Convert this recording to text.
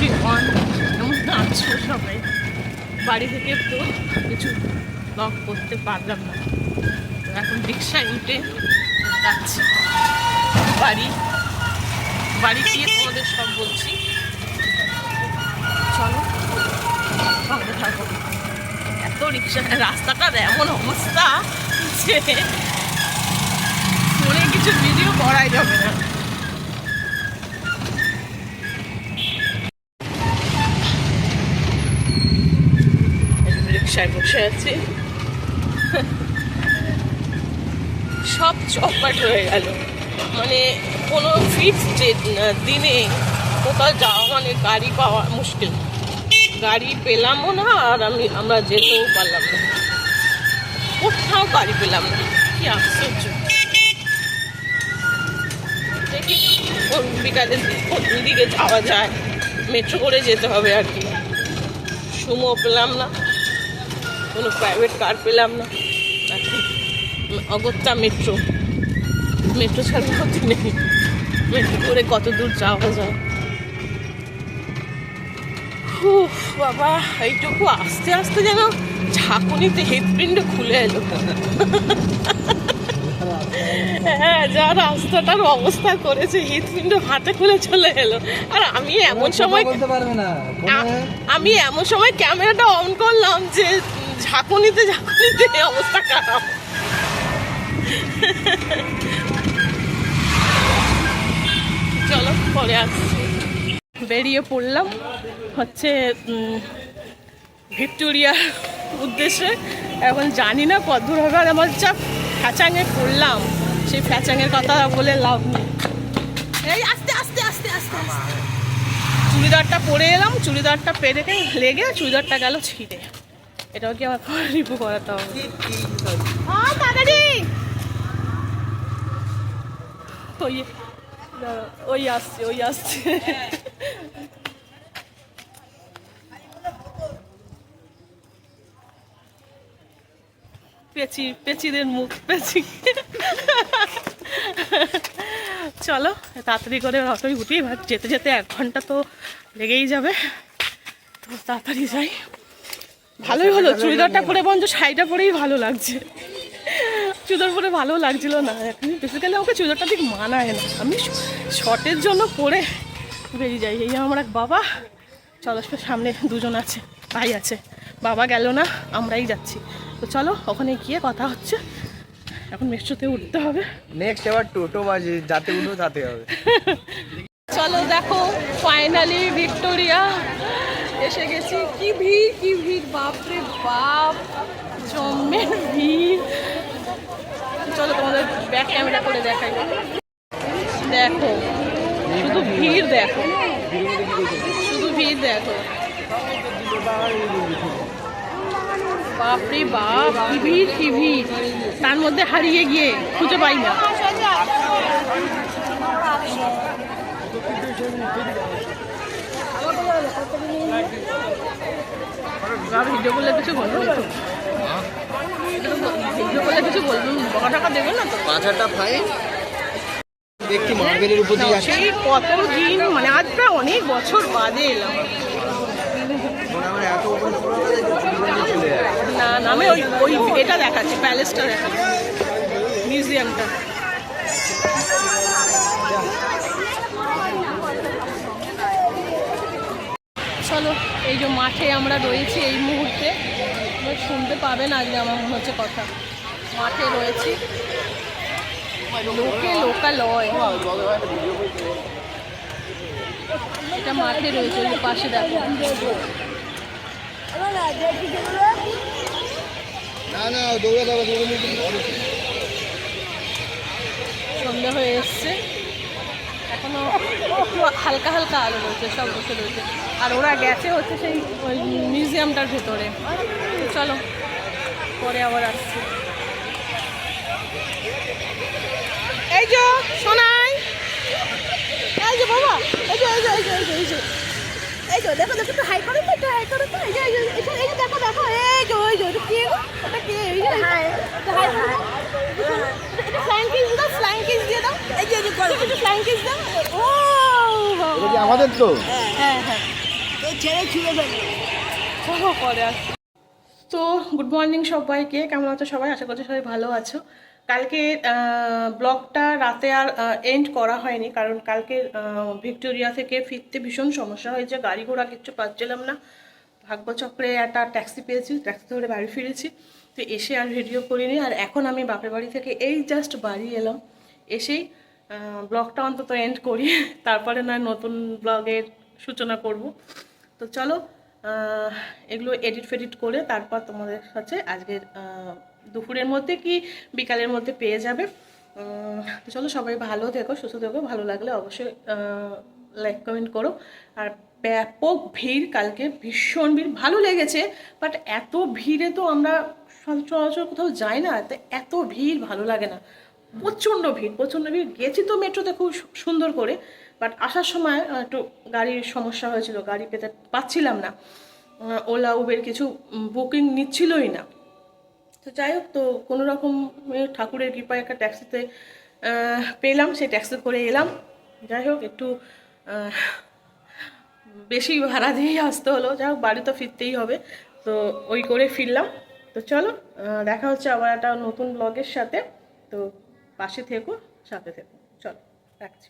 Everyone, কেমন আছো সবাই? বাড়ি থেকে তো কিছু ব্লগ করতে পারলাম না, তো এখন রিক্সায় উঠে যাচ্ছি বাড়ি। বাড়ি গিয়ে তোমাদের সব বলছি, চলো সঙ্গে থাকো। এত রিক্সা, রাস্তাটার এমন অবস্থা যে ফোনে কিছু ভিডিও করাই যাবে না। রিক্সায় বসে আছি, সব চপাট হয়ে গেল। মানে কোনো ফিক্স যে দিনে কোথাও যাওয়া মানে গাড়ি পাওয়া মুশকিল, গাড়ি পেলামও না, আর আমরা যেতেও পারলাম না, কোথাও গাড়ি পেলাম না। কি আশ্চর্য! দেখি কোন বিকালের কোন দিকে যাওয়া যায়, মেট্রো করে যেতে হবে আর কি। সুমো পেলাম না, কোনো প্রাইভেট কার পেলাম না, অগত্যা মেট্রো ছাড়া ক্ষতি নেই। মেট্রো করে কত দূর যাওয়া যায়। বাবা, এইটুকু আস্তে আস্তে যেন ঝাঁকুনিতে হৃৎপিণ্ড খুলে এলো। হ্যাঁ, যা রাস্তাটার অবস্থা করেছে, হৃৎপিণ্ড হাতে খুলে চলে এলো। আর আমি এমন সময় ক্যামেরাটা অন করলাম যে ঝাঁকুনিতে অবস্থা খারাপ। চলো পরে আসছি। বেরিয়ে পড়লাম হচ্ছে ভিক্টোরিয়ার উদ্দেশ্যে। এখন জানি না কত দূর হবে, আর আমার যা ফ্যাচাঙে পড়লাম, সেই ফ্যাচাঙের কথা বলে লাভ নেই। এই আস্তে আস্তে আস্তে আস্তে আস্তে চুড়িদারটা পরে এলাম, চুড়িদারটা পেরে লেগে চুড়িদারটা গেল ছিঁড়ে। এটাও কি আমার রিপু করাতে হবে। ওই আসছে পেঁচিদের মুখ পেঁচি। চলো তাড়াতাড়ি করে অটোয় উঠি, যেতে যেতে 1 ঘন্টা তো লেগেই যাবে, তো তাড়াতাড়ি যাই। ভালোই হলো চুড়িদারটা পরে, বঞ্চ শাড়িটা পরেই ভালো লাগছে। চুড়িদার পরে ভালো লাগছিল না, এখন বেসিক্যালি আমাকে চুড়িদারটা ঠিক মানায় না, আমি শর্টের জন্য পরে বেরিয়ে যাই। এই আমার এক বাবা, চলো সামনে 2জন আছে, ভাই আছে, বাবা গেল না, আমরাই যাচ্ছি। তো চলো ওখানে গিয়ে কথা হচ্ছে। এখন মেট্রোতে উঠতে হবে, নেক্সট এবার টোটো বাজে, যাতে উঠো তাতে হবে। চলো দেখো ফাইনালি ভিক্টোরিয়া এসে গেছি। কি ভিড়, বাপরে বাপ, জমের ভিড়। চলো তোমাদের ব্যাক ক্যামেরা করে দেখাই। দেখো শুধু ভিড়, দেখো শুধু ভিড়, দেখো বাপরে বাপ, কি ভিড়, তার মধ্যে হারিয়ে গিয়ে খুঁজে পাই না। ভিডিও করলে কিছু বলবো না তো, ভিডিও করলে কিছু বলবো, টাকা দেবে না তো। 5,000 ফাইন দেখছি মার্বেলের উপর দিয়ে আসছে। সেই কতদিন, মানে আজ প্রায় অনেক বছর বাদে এলাম। না না, আমি ওই এটা দেখাচ্ছি, প্যালেসটা দেখাচ্ছি, মিউজিয়ামটা। চলো, এই যে মাঠে আমরা রয়েছি এই মুহূর্তে, শুনতে পাবেন আজকে আমার মনে হচ্ছে কথা। মাঠে রয়েছি, লোকালয়, এটা মাঠে রয়েছে, ওই পাশে দেখো। সন্ধ্যা হয়ে এসছে, এখনো হালকা হালকা আলো রয়েছে, সব বসে রয়েছে। আর ওরা গেছে হচ্ছে সেই ওই মিউজিয়ামটার ভেতরে। চলো পরে আবার আসছি। এই যে শোনাই, এই যে বাবা, এই যে দেখো একটু হাই করো তো, এই যে দেখো এই যে কে, ওটা কে, এই যে এটা ফ্লাইং কিস দিয়ে দাও, এই যে ফ্লাইং কিস দাও। ও বাবা, আমাদের তো হ্যাঁ, চলো পরে আসছি। তো গুড মর্নিং সবাইকে, কেমন আছো সবাই? আশা করছি সবাই ভালো আছো। কালকে ব্লগটা রাতে আর এন্ড করা হয়নি, কারণ কালকে ভিক্টোরিয়া থেকে ফিরতে ভীষণ সমস্যা হয়েছে, গাড়ি ঘোড়া কিচ্ছু পাচ্ছিলাম না। ভাগ্যচক্রে একটা ট্যাক্সি পেয়েছি, ট্যাক্সি ধরে বাড়ি ফিরেছি। তো এসে আর ভিডিও করিনি, আর এখন আমি বাপের বাড়ি থেকে এই জাস্ট বাড়ি এলাম, এসেই ব্লগটা অন্তত এন্ড করি, তারপরে না নতুন ব্লগের সূচনা করব। তো চলো এগুলো এডিট ফেডিট করে তারপর তোমাদের কাছে আজকের দুপুরের মধ্যে কি বিকালের মধ্যে পেয়ে যাবে। তো চলো সবাই ভালো থেকো, সুস্থ থেকো, ভালো লাগলে অবশ্যই লাইক কমেন্ট করো। আর ব্যাপক ভিড় কালকে, ভীষণ ভিড়, ভালো লেগেছে, বাট এত ভিড়ে তো আমরা সচরাচর কোথাও যাই না, তো এত ভিড় ভালো লাগে না। প্রচণ্ড ভিড়, প্রচণ্ড ভিড়। গেছি তো মেট্রোতে খুব সুন্দর করে, বাট আসার সময় একটু গাড়ির সমস্যা হয়েছিল, গাড়ি পেতে পাচ্ছিলাম না, ওলা উবের কিছু বুকিং নিচ্ছিলই না। তো যাই হোক, তো কোনো রকম ঠাকুরের কৃপায় একটা ট্যাক্সিতে পেলাম, সেই ট্যাক্সি করে এলাম। যাই হোক, একটু বেশি ভাড়া দিয়েই আসতে হলো, যাই হোক বাড়ি তো ফিরতেই হবে, তো ওই করে ফিরলাম। তো চলো দেখা হচ্ছে আবার একটা নতুন ব্লগের সাথে। তো পাশে থেকো, সাথে থেকো, চলো রাখছি।